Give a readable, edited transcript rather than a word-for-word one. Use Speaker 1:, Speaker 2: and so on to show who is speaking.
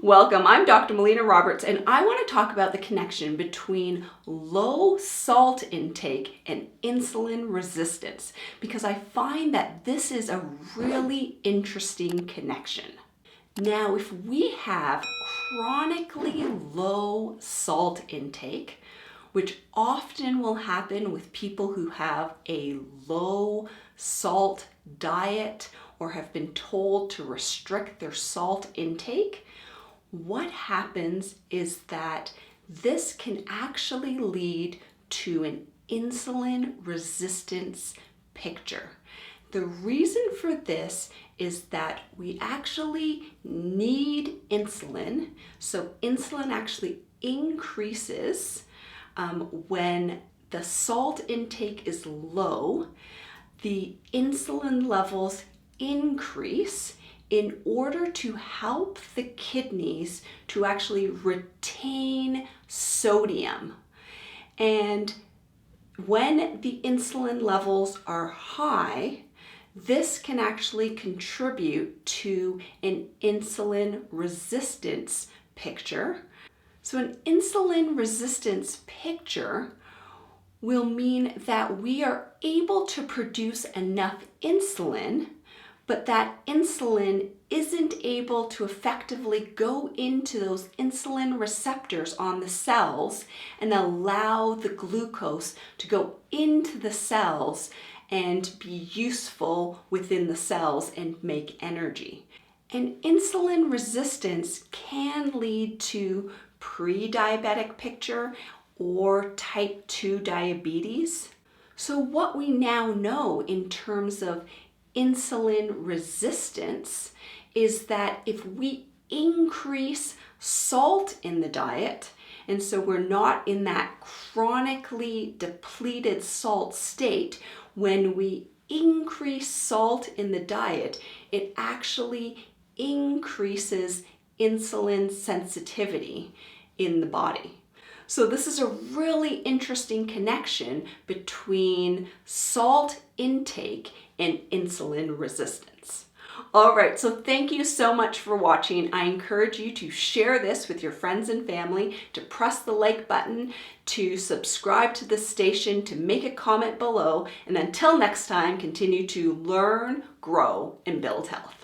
Speaker 1: Welcome, I'm Dr. Melina Roberts, and I want to talk about the connection between low salt intake and insulin resistance, because I find that this is a really interesting connection. Now, if we have chronically low salt intake, which often will happen with people who have a low salt diet or have been told to restrict their salt intake, what happens is that this can actually lead to an insulin resistance picture. The reason for this is that we actually need insulin. So insulin actually increases when the salt intake is low. The insulin levels increase in order to help the kidneys to actually retain sodium. And when the insulin levels are high, this can actually contribute to an insulin resistance picture. So an insulin resistance picture will mean that we are able to produce enough insulin, but that insulin isn't able to effectively go into those insulin receptors on the cells and allow the glucose to go into the cells and be useful within the cells and make energy. And insulin resistance can lead to pre-diabetic picture or type 2 diabetes. So what we now know in terms of insulin resistance is that if we increase salt in the diet, and so we're not in that chronically depleted salt state, when we increase salt in the diet, it actually increases insulin sensitivity in the body. So this is a really interesting connection between salt intake and insulin resistance. All right, so thank you so much for watching. I encourage you to share this with your friends and family, to press the like button, to subscribe to this station, to make a comment below, and until next time, continue to learn, grow, and build health.